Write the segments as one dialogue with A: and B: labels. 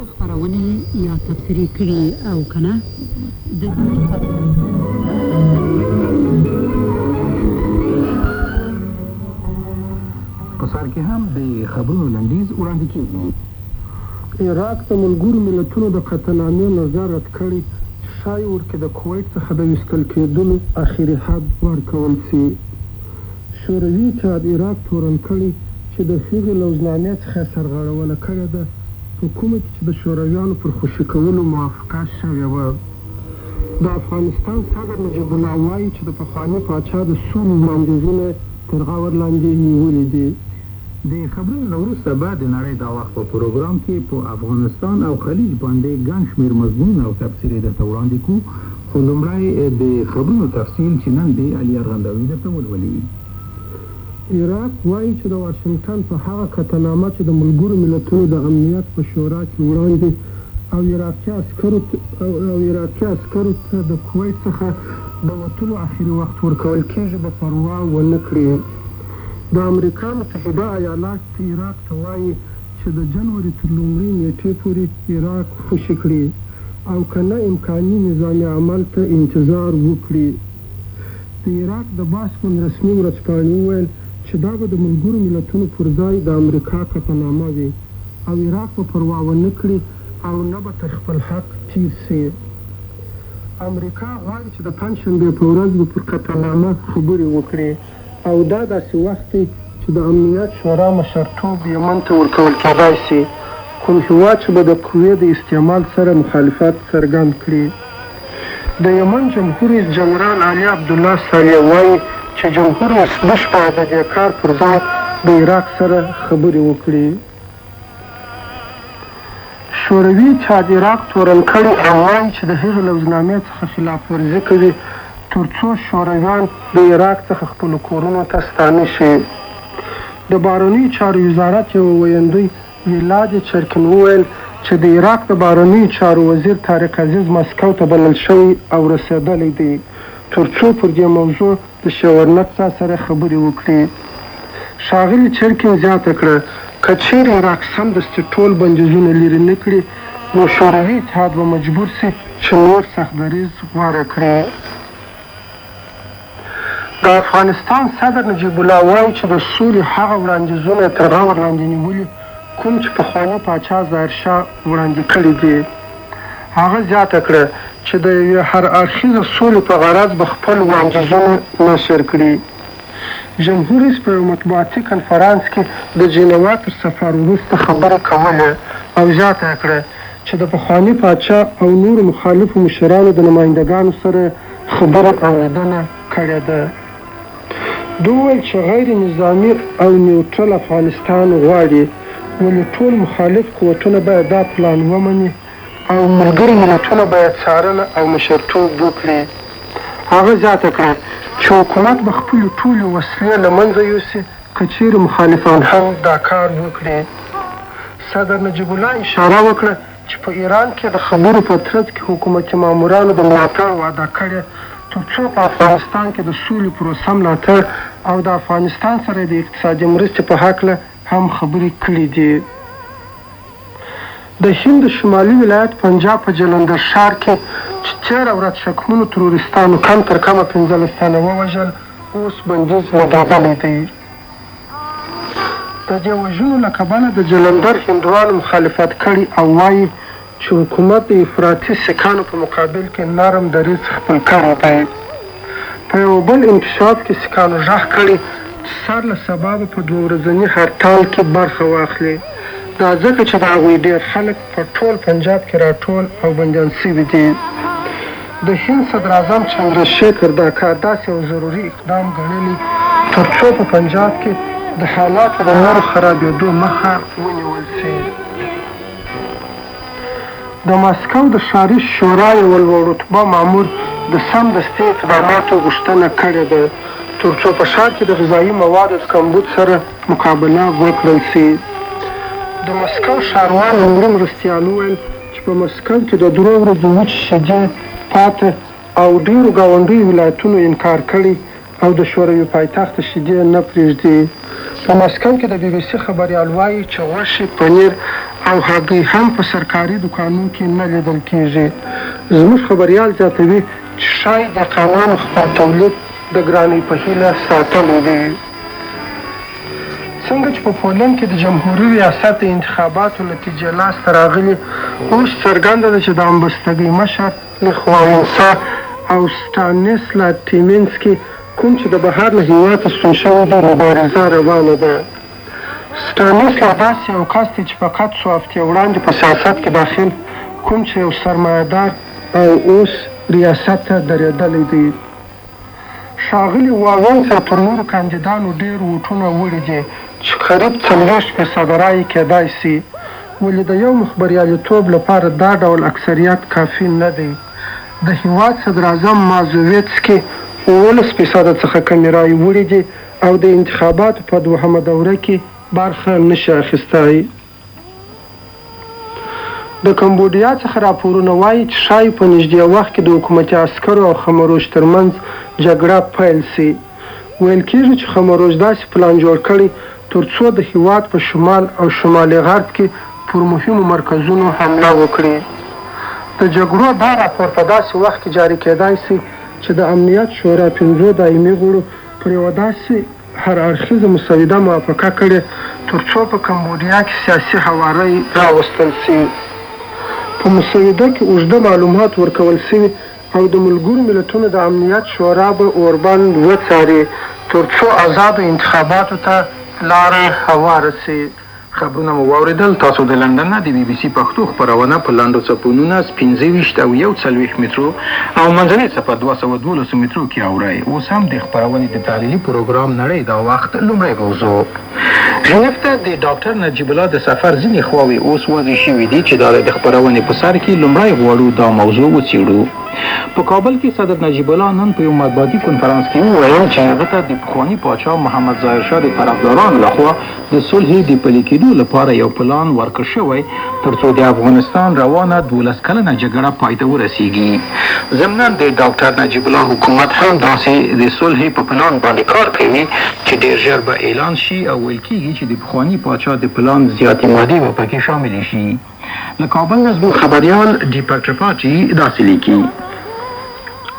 A: څه خپرونې یا تبصرې کړي او که نه د
B: په سر کې هم د خبرونو لنډیز وړاندې کېږي.
C: عراق د ملګرو ملتونو د قطعنامې نظر رد کړی چې ښایي ورکې د کویت څخه د ویستل کېدلو اخري حد ورکول سي. شوروي اتحاد عراق تورن کړي چې د هغې لوزنامې څخه سرغړونه کړې ده په کومه کې چې د شورویانو پر خوشي کولو موافقه شوې وه. د افغانستان صدر نجیب الله وایي چې د پخواني پاچا د سولې وړاندیزونه تر غور لاندې نیولي دي.
B: د خبرونو نه وروسته به د نړۍ دا وخت په پروګرام کې په افغانستان او خلیج باندې ګڼ شمېر مضمونونه او تبصرې درته وړاندې کړو، خو لومړی د خبرونو تفصیل چې نن د علي ارغنداوي درته ولولي.
C: عراق وایي چې د واشنګټن په هغه قطعنامه چې د ملګرو ملتونو د امنیت په شورا کې وړاندې او عراقي عسکرو ته د کویت څخه د وتلو اخري وخت ورکول کېږي به پروا ونه کړي. د امریکا متحده ایالات عراق ته وایي چې د جنوري تر لومړۍ نیټې پورې عراق خوشي کړي او که نه امکاني نظامي عمل ته انتظار وکړي. د عراق د باسکون رسمي ورځپاڼې وویل چې دا به د ملګرو ملتونو پر ځای د امریکا قطعنامه وي او عراق به پروا ونه کړي او نه به تر خپل حق تیر سي. امریکا غواړي چې د پنجشنبې په ورځ به پر قطعنامه خبرې وکړي او دا داسې وخت دی چې د امنیت شورا مشرتوب یمن ته ورکول کېدای سي، کوم هېواد چې به د قوې د استعمال سره مخالفت څرګند کړي. د یمن جمهور رئیس جنرال علي عبدالله صالح وایي چې جمهور رئیس بش باید د دې کار پر ځای د عراق سره خبرې وکړي. شوروي اتحاد عراق تورن کړي او وایي چې د هغې لوزنامې څخه خلاف ورزي کوي تر څو شورویان د عراق څخه خپلو کورونو ته ستانه شي. د بهرنیو چارو وزارت یو ویندوی ویلاد چرکن وویل چې د عراق د بهرنیو چارو وزیر طارق عزیز مسکو ته بلل شوی او رسېدلی دی تر څو پر دې موضوع د شورنتسا سره خبرې وکړي. ښاغلي چرکن زیاته کړه که چیرې عراق سمدستي ټول بندیزونه لرې نه کړي نو شوروي اتحاد به مجبور سي چې نور سخت دریځ غوره کړي. د افغانستان صدر نجیب الله وایي چې د سولې هغه وړاندیزونه تر غور لاندې نیولي کوم چې پخواني پاچا ظاهرشاه وړاندې کړي دي. هغه زیاته کړه چې د یوې هر اړخیزه سولې په غرض به خپل وړاندیزونه نشر کړي. جمهور رئیس په یو مطبوعاتي کنفرانس کې د جنیوا تر سفر وروسته خبره کوله او زیاته کړه چې د پخواني پاچا او نورو مخالفو مشرانو د نمایندګانو سره خبره اورېدنه کړې ده. دوی وویل چې غیر نظامي او نیوټرل افغانستان غواړي، ولې ټول مخالف قوتونه باید دا پلان ومني او ملګري ملتونه باید څارنه او مشرتوب وکړي. هغه زیاته کړه چې حکومت به خپلې ټولې وسلې له منځه یوسي که چیرې مخالفان هم دا کار وکړي. صدر نجیب الله اشاره وکړه چې په ایران کې د خبرو په ترڅ کې حکومتي مامورانو د ملاتړ وعده کړې تر څو په افغانستان کې د سولې پروسه ملاتړ او د افغانستان سره د اقتصادي مرستې په هکله هم خبرې کړې دي. د هند شمالي ولایت پنجاب په جلندر ښار کې چې تېره ورځ شکمنو ترورستانو کم تر کمه 15 تنه ووژل اوس بندیز لګېدلی دی. د دې وژنو له کبله د جلندر هندوانو مخالفت کړي او وایي چې حکومت د افراطي سیکانو په مقابل کې نرم دریځ خپل کړی دی. په یو بل انکشاف کې سیکانو غږ کړي چې سر له سبا به په 2 ورځني هرتال کې برخه واخلي. دا ځکه چې د هغوی ډېر خلک په ټول پنجاب کې راټول او بندیان شوي دي. د هند صدراعظم چندرشیکر دا کار داسې یو ضروري اقدام ګڼلی تر څو په پنجاب کې د حالاتو د نورو خرابېدو مخه ونیول شي. د مسکو د ښاري شورا یو لوړ رتبه مامور د سمدستي اقداماتو غوښتنه کړې ده تر څو په ښار کې د غذایي موادو د کمبود سره مقابله وکړل شي. د مسکو ښاروال لومړي مرستیال وویل چې په مسکو کې د 3 ورځو وچې شیدې پاتې او ډېرو ګاونډیو ولایتونو انکار کړی او د شوروي پایتخت شیدې نه پرېږدي. په مسکو کې د BBC خبریال وایي چې غوښې، پنیر او هګۍ هم په سرکاري دوکانونو کې نه لیدل کېږي. زموږ خبریال زیاتوي چې شاید دهقانانو خپل تولید د ګرانۍ په هیله ساتلی دی. څنګه چې په پولنډ کې د جمهوري ریاست د انتخاباتو نتیجې لاسته راغلي، اوس څرګنده ده چې د امبستګۍ مشر لیخوالنسا او سټانسلا تیمینسکي کوم چې د بهر له هېواده ستون شوي دي مبارزه روانه ده. سټانسلا داسې یو کس دی چې فقط څو هفتې وړاندې په سیاست کې داخل کوم چې یو سرمایه‌دار او اوس ریاست ته درېدلی دی. ښاغلي والنسا پر نورو کاندیدانو ډېر ووټونه وړي دي چې قریب 40% رایې کېدای سي، ولې د یو مخبریالیتوب لپاره دا ډول اکثریت کافي نه دی. د هېواد صدراعظم مازوویتسکي 19% څخه کمې رایې وړي دي او د انتخاباتو په دوهمه دوره کې برخه نشي اخیستی. د کمبودیا څخه راپورونه وایي چې ښایي په نږدې وخت کې د حکومتي عسکرو او خمروش ترمنځ جګړه پیل سي. ویل کېږي چې خمروش داسې پلان جوړ کړی تر څو د هېواد په شمال او شمالي غرب کې پر مهمو مرکزونو حمله وکړي. د جګړو دا راپور په داسې وخت کې جاري کېدای سي چې د امنیت شورا 5 دایمي غړو پر یوه داسې هر اړخیزه مسوده موافقه کړې تر څو په کمبودیا کې سیاسي هواری راوستل سي. په مسوده کې اوږده معلومات ورکول سوي او د ملګرو ملتونو د امنیت شورا به اوربند وڅاري تر څو آزادو انتخاباتو ته لاره هواره سي.
B: خبرونه مو واوریدل. تاسو د لندن نه د بي بي سي پښتو خپرونه په لاندو څپونونه 25 او 140 مترو او منځنۍ څپه 212 مترو کې اورئ. اوس هم د خپرونې د تحلیلي پروګرام نړۍ دا وخت لومړی موضوع. ژنیف ته د ډاکټر نجیب الله د سفر ځینې خواوې اوس وضع شوي دي چې د خپرونې په سر کې لومړی غواړو دا موضوع وڅېړو. په کابل کې صدر نجیب الله نن په یو مطبوعاتي کنفرانس کې وویل چې هغه ته د پخواني پاچا محمد ظاهر شاه د طرفدارانو لخوا د صلح د پلي کېدو لپاره یو پلان ورکړ شوی تر څو د افغانستان روانه 12 کلنه جګړه پای ته ورسیږي. ضمناً د ډاکټر نجیب الله حکومت هم داسې د صلح په پلان باندې کار کوي چې ډېر ژر به اعلان شي او ویل کېږي چې د پخواني پاچا د پلان زیاتې مادې به پکې شاملې شي. له کابل نه زموږ خبریال دیپک ترپاټي داسې لیکي.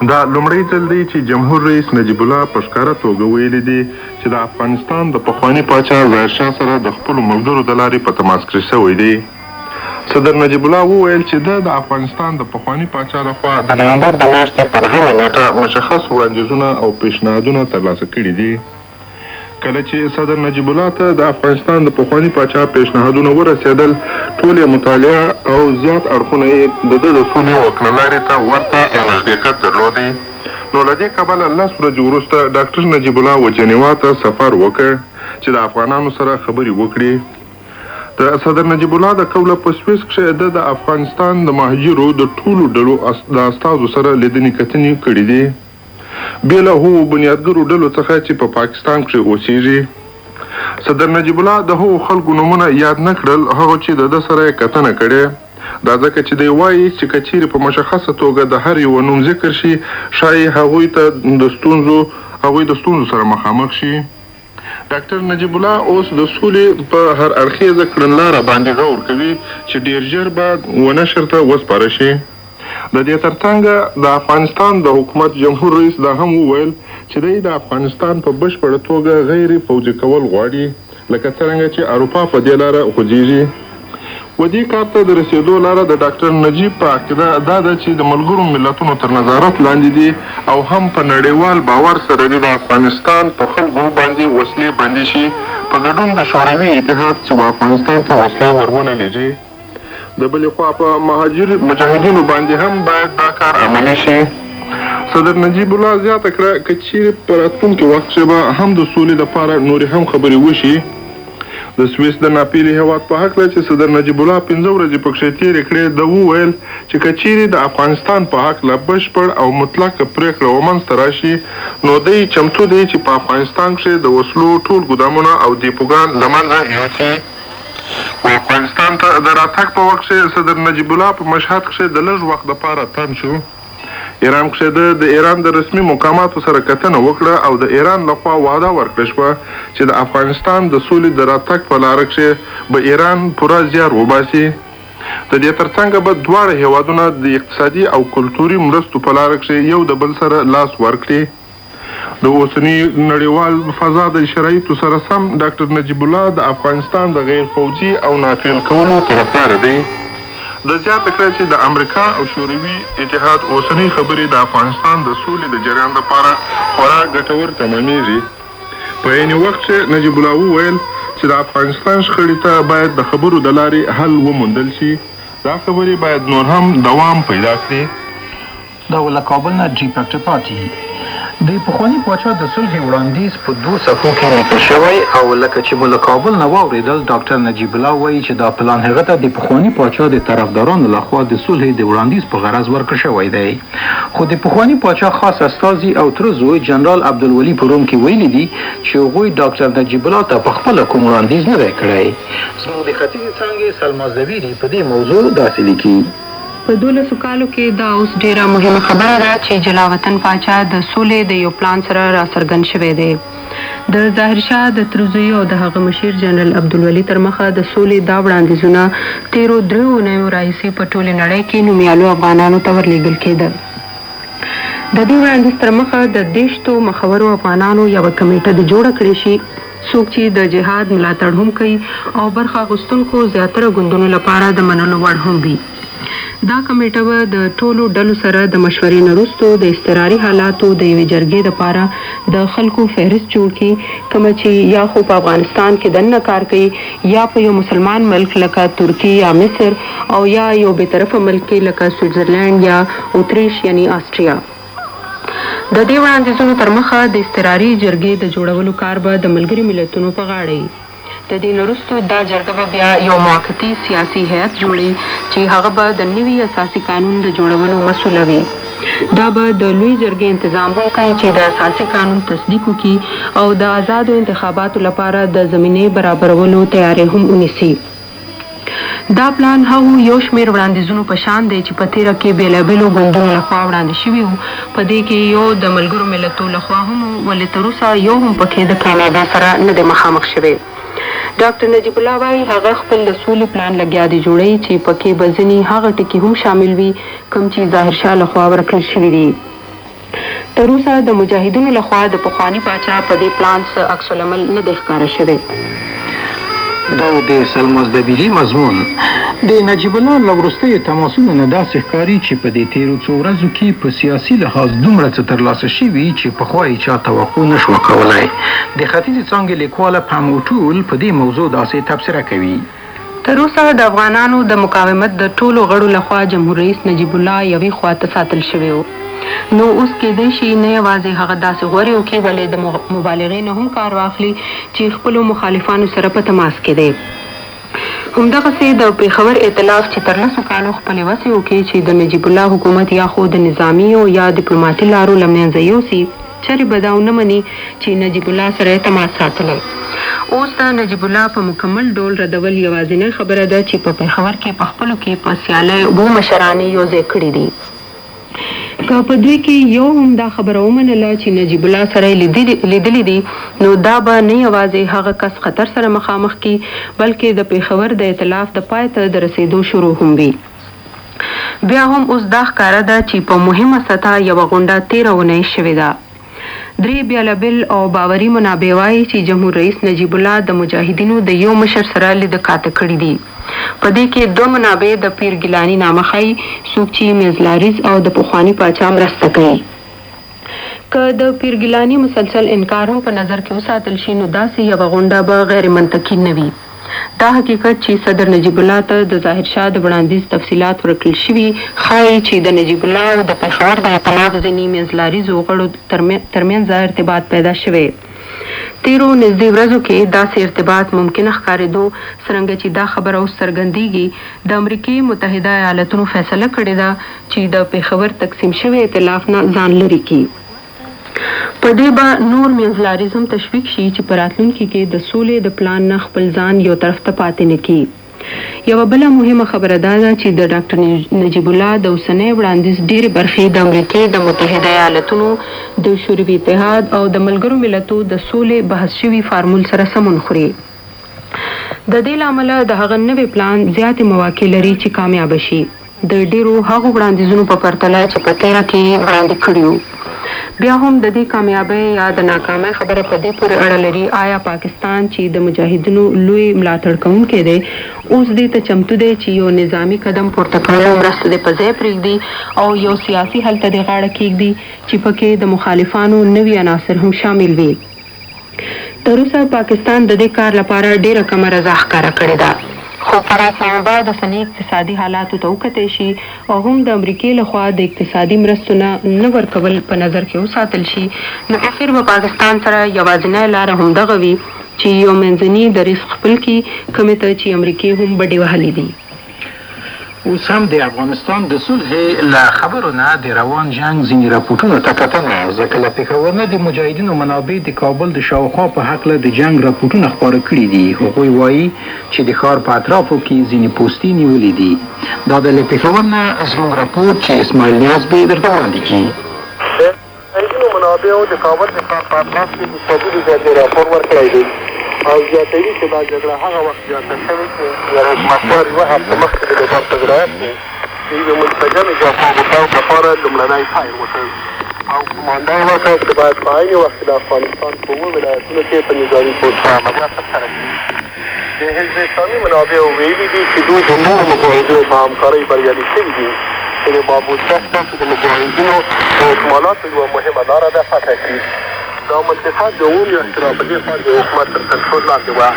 D: دا لومړی ځل دی چې جمهور رئیس نجیب الله په ښکاره توګه ویلي دي چې د افغانستان د پخواني پاچا ظاهر شاه سره د خپلو ملګرو د لارې په تماس کې شوی دی. صدر نجیب الله وویل چې د افغانستان د پخواني پاچا لخوا د نومبر د میاشتې پر هغه نیټه مشخص وړاندیزونه او پیشنهادونه ترلاسه کړي دي. کله چې صدر نجیب الله ته د افغانستان د پخواني پاچا پیشنهادونه ورسېدل، ټول یې مطالعه او زیات اړخونه یې د ده د صلح او کړنلارې ته ورته نزدېکت درلودی. نو له دې کبله 10 ورځې وروسته ډاکټر نجیب الله وجنیوا ته سفر وکړ چې د افغانانو سره خبرې وکړي. د صدر نجیب الله د قوله په سویس کښې د افغانستان د مهاجرو د ټولو ډلو د استازو سره لیدنې کتنې کړي دي، بې له هغو بنیادګرو ډلو څخه چې په پاکستان کښې اوسېږي. صدر نجیب الله د هغو خلکو نومونه یاد نه کړل هغو چې د ده سره یې کتنه کړې. دا ځکه چې دی وایي چې که چیرې په مشخصه توګه د هر یوه نوم ذکر شي، ښایي هغوی د ستونزو سره مخامخ شي. ډاکټر نجیب الله اوس د سولې په هر اړخیزه کړنلاره باندې غور کوي چې ډېر ژر به ونشر ته وسپاره شي. د دې ترڅنګ د افغانستان د حکومت جمهور رئیس دا هم وویل چې دی د افغانستان په بشپړه توګه غیر فوجي کول غواړي، لکه څرنګه چې اروپا په دې لاره خوځېږي. و دې کار ته د رسېدو لاره د ډاکټر نجیب په عقیده دا ده چې د ملګرو ملتونو تر نظارت لاندې دي او هم په نړیوال باور سره د افغانستان په خلکو باندې وسلې بندي شي په ګډون د شوروي اتحاد چې افغانستان ته وسلې ورونه لېږي. د بلې خوا په مجاهدینو باندې هم باید دا کار عملي شي. صدر نجیب الله زیاته کړه که چیرې په راتلونکي وخت کښې به هم د سولې لپاره نورې هم خبرې وشي. د سویس د ناپیلي هېواد په هکله چې صدر نجیب الله 15 ورځې پکښې تېرې کړې، ده وویل چې که چیرې د افغانستان په هکله بشپړ او مطلقه پرېکړه ومنځته راشي، نو دی چمتو دی چې په افغانستان کښې د وسلو ټول ګودامونه او دیپوګان له منځه یوسي. افغانستان ته د راتګ په وخت کښې صدر نجیب الله په مشهد کښې د لږ وخت دپاره تم شو ایران کښې د ایران د رسمي مقاماتو سره کتنه وکړه او د ایران لخوا وعده ورکړه شوه چې د افغانستان د سولې د راتګ په لاره کښې به ایران پوره زیار وباسي. د دې ترڅنګ به دواړه هیوادونه د اقتصادي او کلتوري مرستو په لاره کښې یو د بل سره لاس ورکړي. د اوسني نړیوال فضا د شرایطو سره سم ډاکټر نجیب الله د افغانستان د غیر فوجي او ناپیل کولو طرفدار دی. د زیاته کړه چې د امریکا او شوروي اتحاد اوسنۍ خبرې د افغانستان د سولې د جریان لپاره خورا ګټور تمامېږي. په عین وخت چې نجیب الله وویل چې د افغانستان شخړې ته باید د خبرو د لارې حل وموندل شي. دا خبرې باید نور هم دوام پیدا کړي.
B: دا له کابل نه جی پکټ پاتې د پخواني پاچا د صلح وړاندیز په 2 صفحو کې لیکل شوی او لکه چې مو له کابل نه واورېدل ډاکټر نجیب الله وایي چې دا پلان هغه ته د پخواني پاچا د طرفدارانو لخوا د صلح د وړاندیز په غرض ورکړل شوی دی. خو د پخواني پاچا خاص استازي او تر زوی جنرال عبدالولي په روم کې ویلي دي چې هغوی ډاکټر نجیب الله ته په خپله کوم وړاندیز نه دی کړی. زموږ د ختیځې څانګې سلما زویري په دې موضوع داسې لیکي.
E: په 12 کالو کې دا اوس ډیره مهمه خبره ده چې جلاوطن پاچا د سولې د یو پلان سره راڅرګند شوی دی. د ظاهر شاه د ترزوی او د هغه مشیر جنرال عبدالولي تر مخه د سولې دا وړاندیزونه 13 اونیو راهیسې په ټولې نړۍ کې نومیالو افغانانو ته ورلیږل کېدل. د دې وړاندیز تر مخه د دیشتو مخورو افغانانو یوه کمیټه د جوړه کړې شي څوک چې د جهاد ملاتړ هم کوي او برخه اخیستونکو زیاتره ګوندونو لپاره د منلو وړ هم وي. دا کمیټه به د ټولو ډلو سره د مشورې نه وروسته د اضطراري حالاتو د یوې جرګې لپاره د خلکو فهرست جوړ کړي کومه چې یا خو په افغانستان کې دننه کار کوي یا په یو مسلمان ملک لکه ترکیه یا مصر او یا یو بېطرفه ملک کې لکه سویټزرلینډ یا اتریش یعنی آسټریا. د دې وړاندیزونو تر مخه د اضطراري جرګې د جوړولو کار به د ملګري ملتونو په غاړه وي. د دې نه وروسته دا جرګه به بیا یو موقتي سیاسي هیئت جوړي چې هغه به د نوي اساسي قانون د جوړولو مسؤله وي. دا به د لوی جرګې انتظام وکړي چې د اساسي قانون تصدیق وکړي او د آزادو انتخاباتو لپاره د زمینې برابرولو تیاری هم ونیسي. دا پلان هغو یو شمېر وړاندیزونو په شان دی چې په تېره کې بېلابېلو ګوندونو لخوا وړاندې شوي وو. په دې کې یو د ملګرو ملتو لخوا هم ولې تر اوسه یو هم پکې د کاناډا سره نه دی مخامخ شوی. ډاکټر نجیب الله وایي هغه خپل د سولې پلان لګیا دی جوړوي چې پکې به ځینې هغه ټکي هم شامل وي کوم چې ظاهر شاه لخوا ورکړل شوي دي. تر اوسه د مجاهدینو لخوا د پخواني پاچا په دې پلان څه عکس العمل نه دی ښکاره شوی.
B: دا د سلما زویري مضمون. د نجیب الله له وروستیو تماسونو نه داسې ښکاري چې په دې تېرو څو ورځو کې په سیاسي لحاظ دومره څه ترلاسه شوي چې پخوا یې چا توقع نه شوه کولی. د ختیځې څانګې لیکواله پام ټول په دې موضوع داسې تبصره کوي.
E: تر اوسه د افغانانو د مقاومت د ټولو غړو لخوا جمهور رئیس نجیب الله یوې خواته ساتل شوی و. نو اوس کېدای شي نه یوازې هغه داسې غورې وکړي بلې د مبالغې نه هم کار واخلي چې خپلو مخالفانو سره په تماس کې دی. همدغسې د پېښور ائتلاف چې تر 10 کالو خپلې وسې وکړي چې د نجیب الله حکومت یا خو د نظامي او یا ډیپلوماتي لارو له منځه یوسي چرې به دا ونه مني چې نجیب الله سره تماس ساتلی. اوس د نجیب الله په مکمل ډول ردول یوازینۍ خبره ده چې په پېښور کې په خپلو کې په سیالۍ اووه مشرانې یو ځای کړي دي. که په دوی کې یو هم دا خبره ومنله چې نجیب الله سره لیدلی دي نو دا به نه یوازې هغه کس خطر سره مخامخ کی بلکې د پېښور د ائتلاف د پای ته د رسېدو شروع هم وي. بیا هم اوس دا ښکاره ده چې په مهمه سطح یوه غونډه 13 اونۍ شوې ده. 3 بېلابېل او باوري منابع وایي چې جمهور رئیس نجیب الله د مجاهدینو د یو مشر سره لید کاته کړي دي. په دې کې 2 منابع د پیر ګیلاني نامه ښایي څوک چې میزلاریز او د پخواني پاچا مرسته کوي. که د پیر ګیلاني مسلسل انکار هم په نظر کې وساتل شي نو داسې یوه غونډه به غیر منطقي نه وي. دا حقیقت چې صدر نجیب الله ته د ظاهر شاه د وړاندیز تفصیلات ورکړل شوي ښایي چې د نجیب الله او د پېښور د ائتلاف ځینې منځلاریزو غړو ترمنځ ارتباط پیدا شوی. 13 نږدې ورځو کې داسې ارتباط ممکنه ښکارېدو څرنګه چې دا خبره اوس څرګندېږي د امریکې متحده ایالتونو فیصله کړې ده چې د پېښور تقسیم شوي ائتلاف نه ځان لرې کړي. په دې به نور منځلاریز هم تشویق شي چې په راتلونکي کې د سولې د پلان نه خپل ځان یو طرف ته پاتې نه کړي. یوه بله مهمه خبره دا ده چې د ډاکټر نجیب الله د اوسنی وړاندیز ډېرې برخې د امریکې د متحده ایالتونو د شوروي اتحاد او د ملګرو ملتو د سولې بحث شوي فارمول سره سمون خوري. د دې له امله د هغه نوی پلان زیاتې مواقع لري چې کامیابه شي د ډېرو هغو وړاندیزونو په پرتله چې په تېره کې وړاندې کړي وو. بیا هم د دې کامیابۍ یا د ناکامۍ خبره په دې پورې اړه لري آیا پاکستان چې د مجاهدینو لوی ملاتړ کوونکی دی اوس دې ته چمتو دی چې یو نظامي قدم پورته کولو مرسته دې په ځای پرېږدي او یو سیاسي حل ته دې غاړه کېږدي چې پکې د مخالفانو نوي عناصر هم شامل وي. تر اوسه پاکستان د دې کار لپاره ډېره کمه رضا ښکاره کړې ده، خو پر اسلامآباد د اوسني اقتصادي حالاتو ته وکتلی شي او هم د امریکې لخوا د اقتصادي مرستو نه ورکول په نظر کې وساتل شي، نو اخر به پاکستان سره یوازینۍ لاره همدغه وي چې یو منځني دریځ خپل کړي، کومې ته چې امریکې هم بډې وهلې دي.
B: اوس هم د افغانستان د صلح له خبرو نه د روان جنګ ځینې راپورټونو ته کتنه، ځکه له پېښور نه د مجاهدینو منابع د کابل د شاوخوا په هکله د جنګ راپورټونه خپاره کړي دي. هغوی وایي چې د ښار په اطرافو کې ځینې پوستې نیولې دي. دا د له پېښور نه زموږ راپور چې اسماعیل نیاز به درته وړاندې کړي.
C: د منابعو د کابل د ښار په اطراف کې د شدید زیاتې راپور ورکړی دی او زیاتوي چې دا جګړه هغه وخت زیاته شوې چې د رسمتوار یوه هفته مخکې د لوګر په ولایت کې چې د منسجم جبهو غوټاو لپاره لومړنی فایل وشو او قمانده یې وکړ چې باید په عین وخت کې د افغانستان په اووه ولایتونو کې په نظامي پوسټ عملیات ترسره کړي. د حزب اسلامي منابعو ویلي دي چې دوی د نورو مجاهدینو په همکارۍ بریالي شوي دي چې د بابوسک څخه د مجاهدینو د اکمالاتو یوه مهمه لاره ده فتح کړي. دا منطقه د اووه میاشتو را په دې خوا د حکومت تر کنټرول لاندې وه.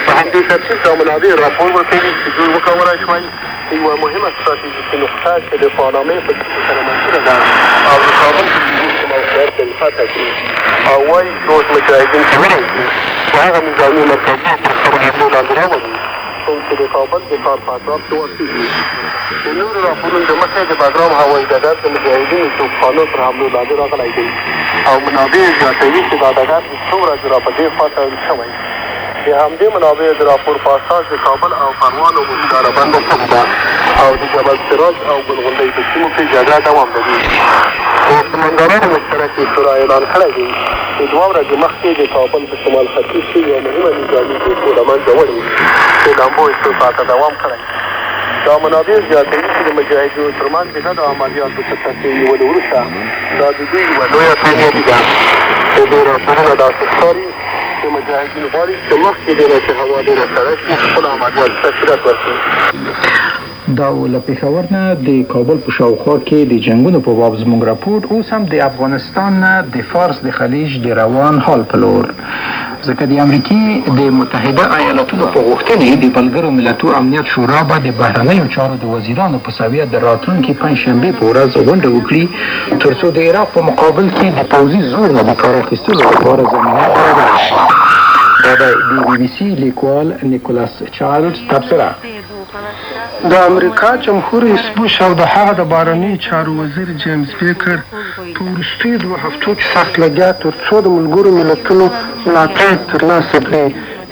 C: په همدې ترتیب دا منابع راپور ورکوي چې دوی وکولی شوای یوه مهمه ستراتیژیکي نقطه چې د پانامې په سیمو سره منځونه ده او د کابل په جنوب کې موقعیت لري فتح کړي او وایي چې اوس مجاهدین کولی شي چې هغه نظامي مرکزونه تر خپلو حملو لاندې راولي کوم چې د کابل د ښار په اطراف کې واقع دي. د نورو راپورونو د مخې د بګرام هوایي ډګر د مجاهدینو توپخانو تر حملو لاندې راغلی دی او منابع زیاتوي چې دا ډګر د څو ورځو را په دې خوا تړل شوی. د همدې منابع د راپور په اساس د کابل او پروان عمومي لاره بنده شوې ده او د جبل سراج او ګلغونډۍ په سیمو کې جګړه دوام لري. د سمندرانو مشترکې شورا اعلان کړی دی چې دوه ورځې مخکې د کابل په شمال ختیځ کې یوه مهمه نظامي ډیپو له منځه وړې چې لامبو یې څو ساعته دوام کړی. دا منابع زیاتوي چې د مجاهدینو ترمنځ د ګډو عملیاتو په ترتیب نیولو وروسته دا د دوی یوه لویه کامیابي ده. د دې راپورونه داسې ښکاري چې مجاهدین غواړي چې مخکې دې نه چې هوا ډېره سړه شي خپل عملیات ته صورت ورکړي.
B: دا له پېښور نه د کابل په شاوخوا کې د جنګونو په باب زموږ راپور اوس هم د افغانستان نه د فارس د خلیج د روان حال په لور، ځکه د امریکې د متحده ایالتونو په غوښتنې د ملګرو ملتونو امنیت شورا به د بهرنیو چارو د وزیرانو په سویه د راتلونکي پنجشنبې په ورځ غونډه وکړي تر څو د عراق په مقابل کې د پوځي زور نه د کار اخیستلو لپاره زمینه برابره شي. دا د بي بي سي لیکوال نیکولاس چارلز تبصره.
C: د امریکا جمهور رئیس بوش او د هغه د بهرنیو چارو وزیر جیمز بیکر په وروستیو دوه هفتو کې سخت لګیا تر څو د ملګرو ملتونو ملاتړ ترلاسه کړي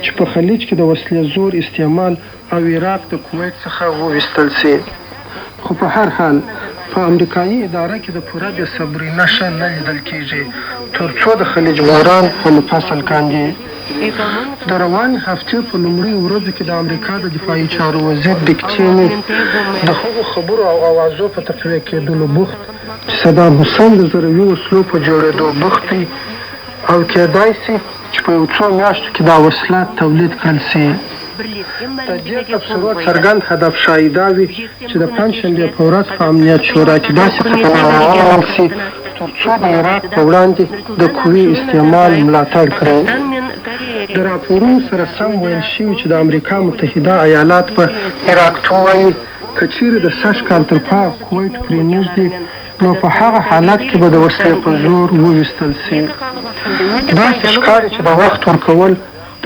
C: چې په خلیج کې د وسلې زور استعمال او عراق د کویت څخه وویستل سي. خو په هر حال په امریکایي اداره کې د پوره بې صبرۍ نښه نه لیدل کېږي تر څو د خلیج بحران ونه فصل کاندي. د روان هفتې په لومړیو ورځو کې د امریکا د دفاعي چارو وزیر ډیک چیني د هغو خبرو او اوازو په تقویه کېدلو بوخت چې صدام حسین د ضروري وسلو په جوړېدو بوخت دی او کېدای سي چې په یو څو میاشتو کې دا وسله تولید کړل سي. د دې تبصرو څرګند هدف ښایي دا وي چې د پنجشنبې په ورځ په امنیت شورا کې داسې قطعنامه ومنل سي تر څو د عراق په وړاندې د قوي استعمال ملاتړ کړي. د راپورونو سره سم ویل شوي چې د امریکا متحده ایالات په عراق ته وایي که چیرې د سږ کال تر پایه کویت پرې نږدې نو په هغه حالت کې به د وسلې په زور وویستل سي. داسې ښکاري چې د وخت ورکول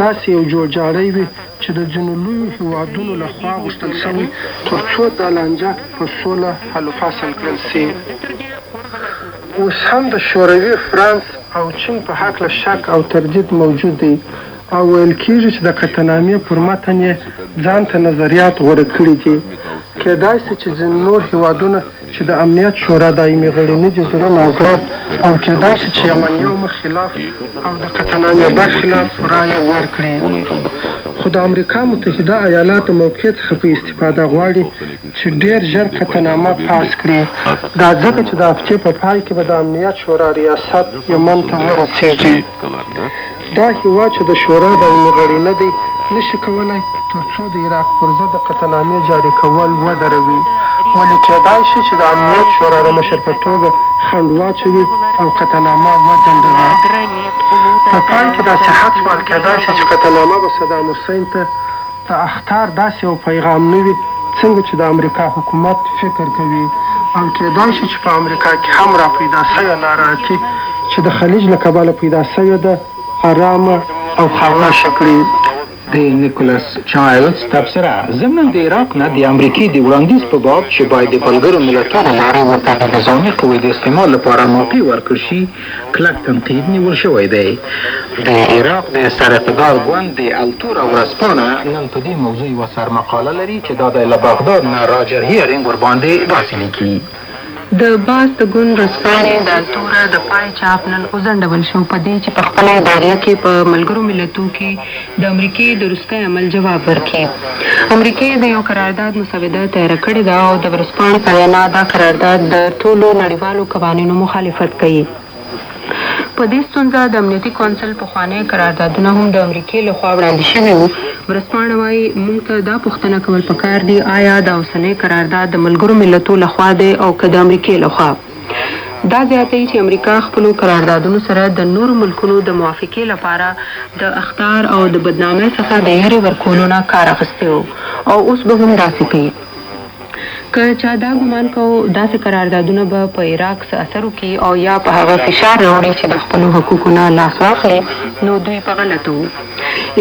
C: داسې یو جوړجاړی وي چې د ځینو لویو هېوادونو لخوا غوښتل شوی تر څو دا لانجه په سوله حل و فصل کړل سي. اوس هم د شوروي فرانس او چین په هکله شک او تردید موجود دی او ویل کېږي چې د قطعنامې پر متن یې ځان ته نظریات غوره کړي دي. کېدای شي چې ځینې نور هېوادونه چې د امنیت شورا دایمي غړي نه دي زړه نازړه او کېدای شي چې یمنیو مخ خلاف او د قطعنامې برخلاف رایه ورکړي. خو د امریکا متحده ایالاتو موقع څخه په استفاده غواړي چې ډېر ژر قطعنامه پاس کړي. دا ځکه چې د هفتې په پای کې به د امنیت شورا ریاست یمن ته ورسېږي. دا هېواد چې د شورا دایمي غړي نه دی نشي کولی تر څو د عراق پر ضد د قطعنامې جاري کول ودروي، ولې کېدای شي چې د امنیت شورا د مشر په توګه خنډ واچوي او قطعنامه وځنډوي. په پای کې داسې حدس ویل کېدای شي چې قطعنامه به صدام حسین ته د اخطار داسې یو پیغام نه وي څنګه چې د امریکا حکومت فکر کوي، او کېدای شي چې په امریکا کې هم را پیدا شوې ناراحتي چې د خلیج له کبله پیدا شوې ده آرامه او خاموشه کړي.
B: د نیکولاس چایلز تبصره ضمن د عراق نه د امریکې د وړاندیز په باب چې باید د ملګرو ملتونو لارې ورته د نظامي قوې د استعمال لپاره موقع ورکړل شي کلک تنقید نیول شوی دی. د عراق د سرقدار ګوند د التورا ورځپاڼه نن په دې موضوع یوه سرمقاله لري چې دا د له بغداد نه راجر هیرینګ ورباندې داسې لیکي.
E: د باز د ګوند ورځپاڼې د التورا د پای چاپ نن وځنډول شو په دې چې په خپله اداره کې په ملګرو ملتو کې د امریکې د وروستی عمل جواب ورکړي. امریکې د یو قرارداد مسوده تیاره کړې ده او د ورځپاڼې په وینا دا قرارداد د ټولو نړیوالو قوانینو مخالفت کوي. په دې ستونزه د امنیتي کونسل پخوانی قراردادونه هم د امریکې لخوا وړاندې شوي وو. ورځپاڼه وایي موږ ته دا پوښتنه کول پکار دي آیا د اوسنی قرارداد د ملګرو ملتو لخوا دی او که د امریکې لخوا. دا زیاتوي چې امریکا خپلو قراردادونو سره د نورو ملکونو د موافقې لپاره د اخطار او د بدنامۍ څخه د یېرې ورکولو نه کار اخیستی و او اوس به هم داسې کوي. که چا دا ګمان کوو داسې قراردادونه به په عراق څه اثر وکړي او یا په هغه فشار راوړي چې د خپلو حقوقو نه لاس واخلي نو دوی په غلطه وو.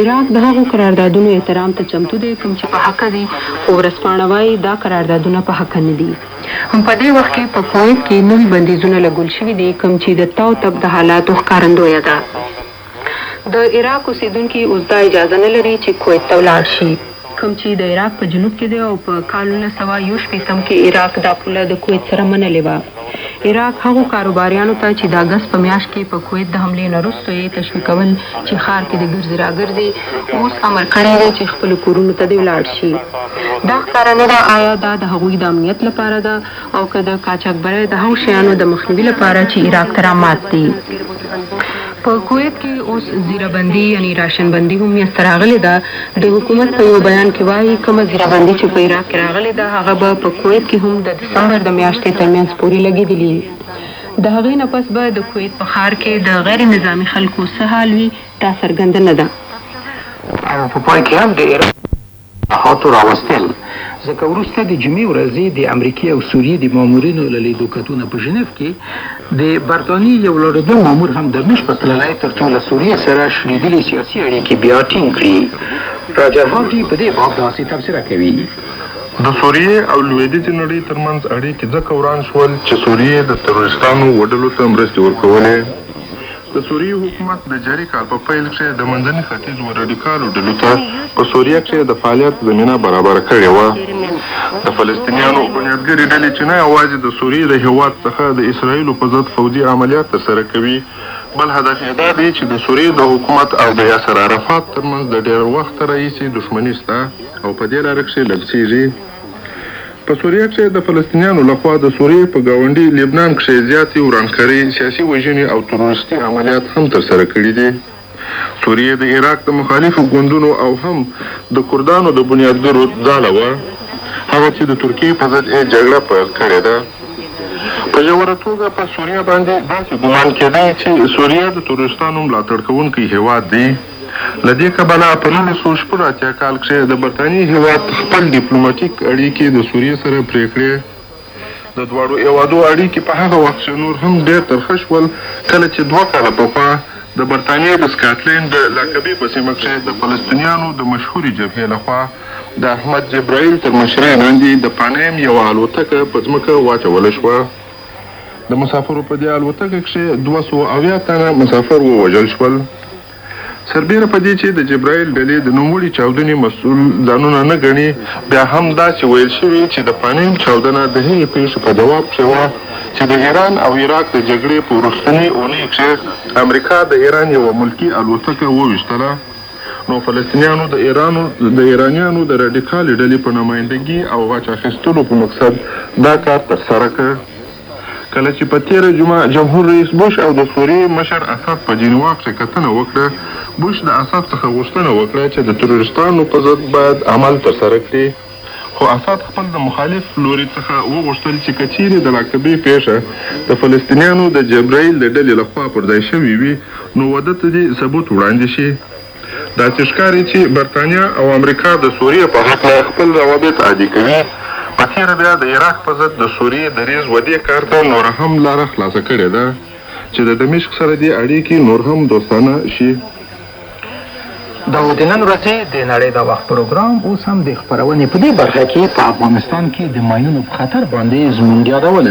E: عراق د هغو قراردادونو احترام ته چمتو دی کوم چې په حقه دي، خو ورځپاڼه وایي دا قراردادونه په حقه نه دي. هم په دې وخت کې په کویت کې نوي بندیزونه لګول شوي دي کوم چې د تو تب د حالاتو ښکارندویه ده. د عراق اوسېدونکي اوس دا اجازه نه لري چې کویت ته ولاړ شي کوم چې د عراق په جنوب کې دی او په کال 1961 کې عراق دا پوله د کویت سره منلې وه. عراق هغو کاروباریانو ته چې د اګست په میاشت کې په کویت د حملې نه وروسته یې تشویقول چې ښار کې د ګرځې راګرځي اوس امر کړی دی چې خپلو کورونو ته دې ولاړ شي. دا ښکاره نه ده آیا دا د هغوی د امنیت لپاره ده او که د قاچاقبرۍ د هغو شیانو د مخنیوي لپاره چې عراق ته رامات دي. په کویت کې اوس زیره بندي یعنی راشن بندي هم میسته راغلې ده. د حکومت په یو بیان کې وایي کومه زیره بندي چې په عراق کې راغلې ده هغه به په کویت کې هم د دسمبر د میاشتې ترمنځ پورې لګېدلي. د هغې نه پس به د کویت په ښار کې د غیر نظامي خلکو څه حال وي دا څرګنده نه ده.
B: او په پای کې هم د عراق احاطو راوستل ځکه وروسته د جمعې ورځې د امریکې او سوریې د مامورینو له لیدو کتونه په ژنیف کې د برطانیې یو لوړدون مامور هم دمشق ته تللی تر څو له سوریې سره شلېدلې سیاسي اړیکې بیا ټینګ کړي. راجر هارډي په دې باب داسې تبصره کوي.
D: د سوریې او لویدیځې نړۍ ترمنځ اړیکې ځکه وران شول چې سوریې د تروریستانو وډلو ته مرستې ورکولې. د سوریې حکومت د جاري کال په پیل کې د منځني ختیځ و رادیکالو ډلو ته په سوریه کې د فعالیت زمینه برابره کړې وه. د فلسطینیانو بنیادګرې ډلې چې نه یوازې د سوریې د هېواد څخه د اسرائیلو په ضد فوجي عملیات ترسره کوي بل هدف یې دا دی چې د سوریې د حکومت او د یاسر عرفات ترمنځ د ډېر وخت راهیسې دښمني شته او په دې لاره کښې لګسېږي. په سوریه کې د فلسطینیانو لخوا د سوریې په ګاونډي لبنان کښې زیاتې ورانکاري سیاسي وژنې او تروریستي عملیات هم ترسره کړي دي. سوریې د عراق د مخالفو ګوندونو او هم د کردانو د بنیادګرو ځاله وه هغه چې د ترکیې په ضد یې جګړه پیل کړې ده. په ژوره توګه په سوریه باندې داسې ګمان کېدی چې سوریه د تروریستانو ملاتړ کوونکی هېواد دی. له دې کبله په 1980 کال کښې د برطانیې هېواد خپل ډیپلوماټیک اړیکې د سوریې سره پرې کړې. د دواړو هېوادو اړیکې په هغه وخت کښې نور هم ډېر ترخه شول کله چې 2 کاله پخوا د برطانیې د سکاټلینډ د لاکبې په سیمه کښې د فلسطینیانو د مشهورې جبهې لخوا د احمد جبرائیل تر مشرۍ لاندې د پانیم یوه الوتکه په ځمکه واچوله شوه. د مسافرو په دې الوتکه کښې 270 تنه مسافر ووژل شول. سربیره په دې چې د جبرائیل ډلې د نوموړي چاودنې مسؤل ځانونه نه ګڼي، بیا هم داسې ویل شوي چې د پانیم چاودنه د هغې پېښې په جواب کې وه چې د ایران او عراق د جګړې په وروستنۍ اونۍ کښې امریکا د ایران یوه ملکي الوتکه وویشتله. نو فلسطینیانو د ایرانیانو د راډیکالې ډلې په نمایندګي او غچ اخیستلو په مقصد دا کار ترسره کړ. کله چې په تېره جمعه جمهور رئیس بوش او د سوریې مشر اسد په جنیوا کښې کتنه وکړه، بوش د اسد څخه غوښتنه وکړه چې د تروریستانو په ضد باید عمل ترسره کړي، خو اسد خپل د مخالف لوري څخه وغوښتل چې که چیرې د لاکبې پیښه د فلسطینیانو د جبرائیل د ډلې لخوا پر ځای شوې وي نو وده ته دې ثبوت وړاندې شي. داسې ښکاري چې برطانیه او امریکا د سوریې په هکله خپل روابط عادي کوي. په تېره بیا د عراق په ضد د سوریې دریځ ودې کار ته نوره هم لاره خلاصه کړې ده چې د دمشق سره دې اړیکې نور هم دوستانه شي.
B: دا و د نن ورځې د نړۍ د وخت پروګرام اوس هم د خپرونې په دې برخه کې په افغانستان کې د ماینونو په خطر باندې زموږ یادول.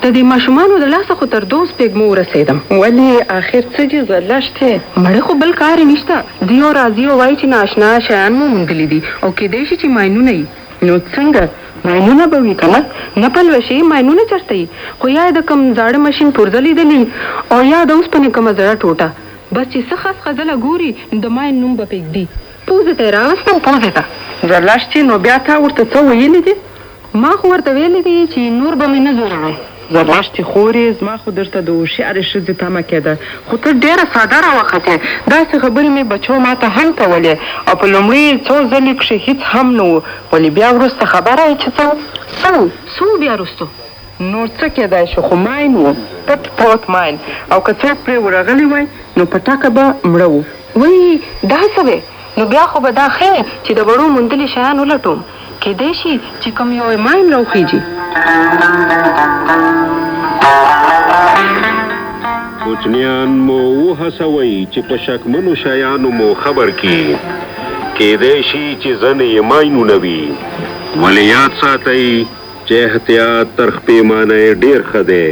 E: د دې ماشومانو د لاسه خو تر 2 سپېږمو ورسېدم.
F: ولې آخر څه دي زلشت دی؟
E: مړه خو بل کار یې نشته. ځي او راځي او وایي چې ناشنا شیان مو موندلي دي او کیدای شي چې ماینونه یي.
F: نو څنګه ماینونه به وي که نه؟
E: نه پلوشي ماینونه چېرته یي، خو یا د کوم زاړه ماشین پرزه لیدلي او یا د اوسپنې کومه زړه ټوټه، بس چې څه خس خزله ګوري نو د ماین نوم به پرېږدي. پوزې ته یې راوستم، پوزې ته.
F: زلشتې نو بیا تا ورته څه ویلي دي؟
E: ما خو ورته ویلي دي چې نور به مې نه زوروئ.
F: زلشتې خورې زما خو درته د هوښیارې ښځې تمه کېده، خو ته ډېره ساده راوختې. داسې خبرې مې بچو ما ته هم کولې او په لومړي 2 ځلې کښې هېڅ هم نه و، ولې بیا وروسته خبره یې چې
E: څه بیا وروستو
F: نور څه کېدای شو، خو ماین و، پټ پروت ماین، او که څوک پرې ورغلی وای نو په ټکه به مړه و.
E: وایي دا څه وې؟ نو بیا خو به دا ښه چې د وړو موندلي شیان ولټوم، کیدای شي چې کوم یو ماین راوخیږي.
G: کوچنیان مو وهڅوئ چې په شکمنو شیانو مو خبر کړي، کیدای شي چې ځنې یې ماینونه وي، ولې یاد ساتئ چې احتیاط تر خپېمانۍ ډېر ښه دی.